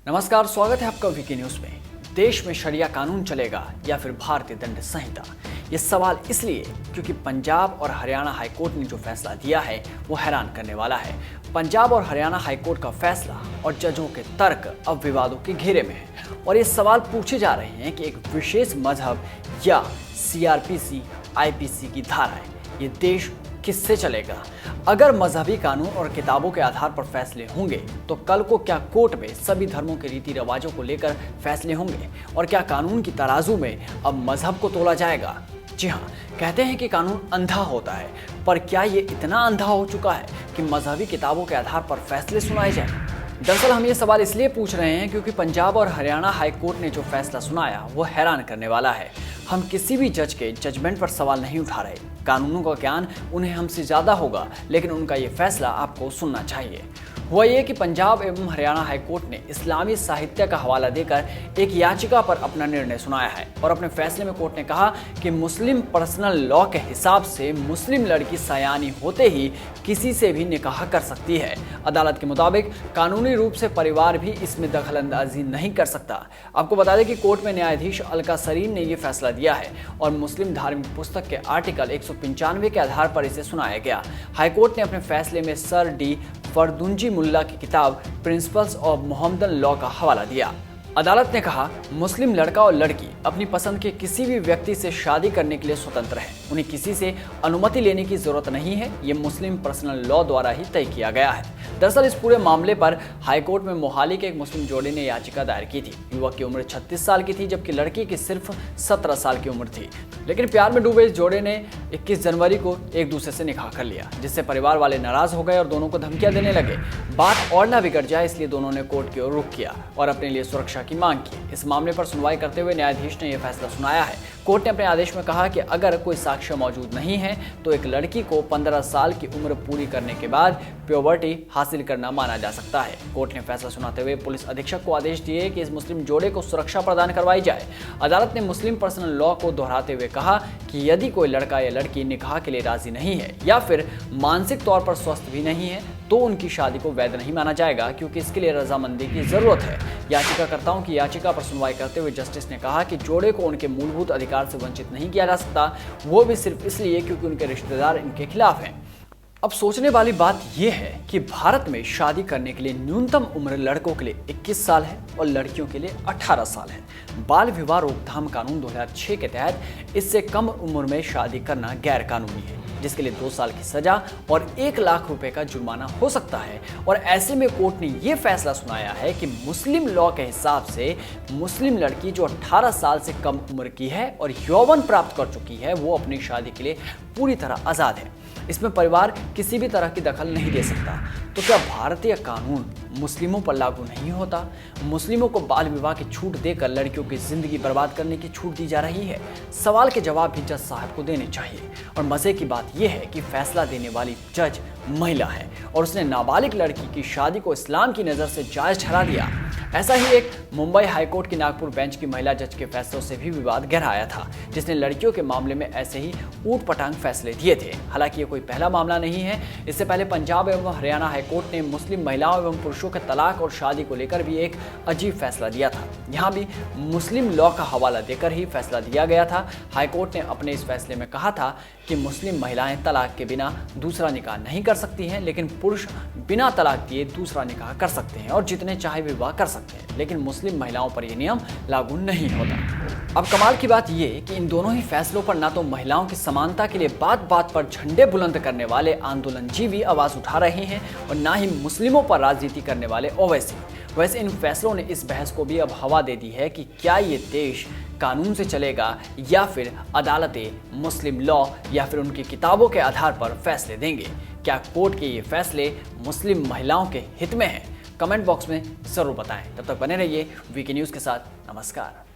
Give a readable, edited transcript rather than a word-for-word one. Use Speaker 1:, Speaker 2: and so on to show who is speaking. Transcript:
Speaker 1: नमस्कार, स्वागत है आपका वीके न्यूज में। देश में शरिया कानून चलेगा या फिर भारतीय दंड संहिता? ये सवाल इसलिए क्योंकि पंजाब और हरियाणा हाईकोर्ट ने जो फैसला दिया है वो हैरान करने वाला है। पंजाब और हरियाणा हाईकोर्ट का फैसला और जजों के तर्क अब विवादों के घेरे में है और ये सवाल पूछे जा रहे हैं कि एक विशेष मजहब या सीआरपीसी आईपीसी की धाराएं ये देश किससे चलेगा? अगर मजहबी कानून और किताबों के आधार पर फैसले होंगे तो कल को क्या कोर्ट में सभी धर्मों के रीति रिवाजों को लेकर फैसले होंगे? और क्या कानून की तराजू में अब मजहब को तोला जाएगा? जी हाँ, कहते हैं कि कानून अंधा होता है, पर क्या ये इतना अंधा हो चुका है कि मजहबी किताबों के आधार पर फैसले सुनाए जाए? दरअसल हम ये सवाल इसलिए पूछ रहे हैं क्योंकि पंजाब और हरियाणा हाईकोर्ट ने जो फैसला सुनाया वो हैरान करने वाला है। हम किसी भी जज के जजमेंट पर सवाल नहीं उठा रहे। कानूनों का ज्ञान उन्हें हमसे ज़्यादा होगा, लेकिन उनका ये फैसला आपको सुनना चाहिए। हुआ ये कि पंजाब एवं हरियाणा हाईकोर्ट ने इस्लामी साहित्य का हवाला देकर एक याचिका पर अपना निर्णय सुनाया है और अपने फैसले में कोर्ट ने कहा कि मुस्लिम पर्सनल लॉ के हिसाब से मुस्लिम लड़की सयानी होते ही किसी से भी निकाह कर सकती है। अदालत के मुताबिक कानूनी रूप से परिवार भी इसमें दखलंदाजी नहीं कर सकता। आपको बता दें कि कोर्ट में न्यायाधीश अलका सरीन ने ये फैसला दिया है और मुस्लिम धार्मिक पुस्तक के आर्टिकल 195 के आधार पर इसे सुनाया गया। हाईकोर्ट ने अपने फैसले में सर डी फरदुंजी मुल्ला की किताब प्रिंसिपल्स ऑफ मोहम्मदन लॉ का हवाला दिया। अदालत ने कहा, मुस्लिम लड़का और लड़की अपनी पसंद के किसी भी व्यक्ति से शादी करने के लिए स्वतंत्र हैं। उन्हें किसी से अनुमति लेने की जरूरत नहीं है। ये मुस्लिम पर्सनल लॉ द्वारा ही तय किया गया है। दरअसल इस पूरे मामले पर हाईकोर्ट में मोहाली के एक मुस्लिम जोड़े ने याचिका दायर की थी। युवक की उम्र 36 साल की थी जबकि लड़की की सिर्फ 17 साल की उम्र थी। लेकिन प्यार में डूबे इस जोड़े ने 21 जनवरी को एक दूसरे से निकाह कर लिया, जिससे परिवार वाले नाराज हो गए और दोनों को धमकियां देने लगे। बात और ना बिगड़ जाए इसलिए दोनों ने कोर्ट की ओर रुख किया और अपने लिए सुरक्षा की मांग की। इस मामले पर सुनवाई करते हुए न्यायाधीश ने यह फैसला सुनाया है। कोर्ट ने अपने आदेश में कहा कि अगर कोई साक्ष्य मौजूद नहीं है तो एक लड़की को 15 साल की उम्र पूरी करने के बाद प्योबर्टी हासिल करना माना जा सकता है। कोर्ट ने फैसला सुनाते हुए पुलिस अधीक्षक को आदेश दिए कि इस मुस्लिम जोड़े को सुरक्षा प्रदान करवाई जाए। अदालत ने मुस्लिम पर्सनल लॉ को दोहराते हुए कहा कि यदि कोई लड़का या लड़की निकाह के लिए राजी नहीं है या फिर मानसिक तौर पर स्वस्थ भी नहीं है तो उनकी शादी को वैध नहीं माना जाएगा, क्योंकि इसके लिए रजामंदी की जरूरत है। याचिकाकर्ताओं की याचिका पर सुनवाई करते हुए जस्टिस ने कहा कि जोड़े को उनके मूलभूत अधिकार से वंचित नहीं किया जा सकता, वो भी सिर्फ इसलिए क्योंकि उनके रिश्तेदार इनके खिलाफ हैं। अब सोचने वाली बात यह है कि भारत में शादी करने के लिए न्यूनतम उम्र लड़कों के लिए 21 साल है और लड़कियों के लिए 18 साल है। बाल विवाह रोकथाम कानून 2006 के तहत इससे कम उम्र में शादी करना गैर कानूनी है, जिसके लिए 2 साल की सजा और 1 लाख रुपए का जुर्माना हो सकता है। और ऐसे में कोर्ट ने यह फैसला सुनाया है कि मुस्लिम लॉ के हिसाब से मुस्लिम लड़की जो 18 साल से कम उम्र की है और यौवन प्राप्त कर चुकी है वो अपनी शादी के लिए पूरी तरह आज़ाद है। इसमें परिवार किसी भी तरह की दखल नहीं दे सकता। तो क्या भारतीय कानून मुस्लिमों पर लागू नहीं होता? मुस्लिमों को बाल विवाह की छूट देकर लड़कियों की जिंदगी बर्बाद करने की छूट दी जा रही है? सवाल के जवाब भी जज साहब को देने चाहिए। और मजे की बात यह है कि फैसला देने वाली जज महिला है और उसने नाबालिग लड़की की शादी को इस्लाम की नज़र से जायज ठहरा दिया। ऐसा ही एक मुंबई हाईकोर्ट की नागपुर बेंच की महिला जज के फैसलों से भी विवाद गहराया था, जिसने लड़कियों के मामले में ऐसे ही ऊट पटांग फैसले दिए थे। हालांकि ये कोई पहला मामला नहीं है। इससे पहले पंजाब एवं हरियाणा हाईकोर्ट ने मुस्लिम महिलाओं एवं पुरुषों के तलाक और शादी को लेकर भी एक अजीब फैसला दिया था। यहाँ भी मुस्लिम लॉ का हवाला देकर ही फैसला दिया गया था। हाईकोर्ट ने अपने इस फैसले में कहा था कि मुस्लिम महिलाएं तलाक के बिना दूसरा निकाह नहीं कर सकती हैं, लेकिन पुरुष बिना तलाक दिए दूसरा निकाह कर सकते हैं और जितने चाहे विवाह कर सकते हैं, लेकिन मुस्लिम महिलाओं पर यह नियम लागू नहीं होता। अब कमाल की बात यह कि इन दोनों ही फैसलों पर ना तो महिलाओं की समानता के लिए बात बात पर झंडे बुलंद करने वाले आंदोलनजीवी आवाज उठा रहे हैं और ना ही मुस्लिमों पर राजनीति करने वाले ओवैसी। वैसे इन फैसलों ने इस बहस को भी अब हवा दे दी है कि क्या ये देश कानून से चलेगा या फिर अदालतें मुस्लिम लॉ या फिर उनकी किताबों के आधार पर फैसले देंगे। क्या कोर्ट के ये फैसले मुस्लिम महिलाओं के हित में हैं? कमेंट बॉक्स में जरूर बताएं। तब तक बने रहिए वीके न्यूज़ के साथ। नमस्कार।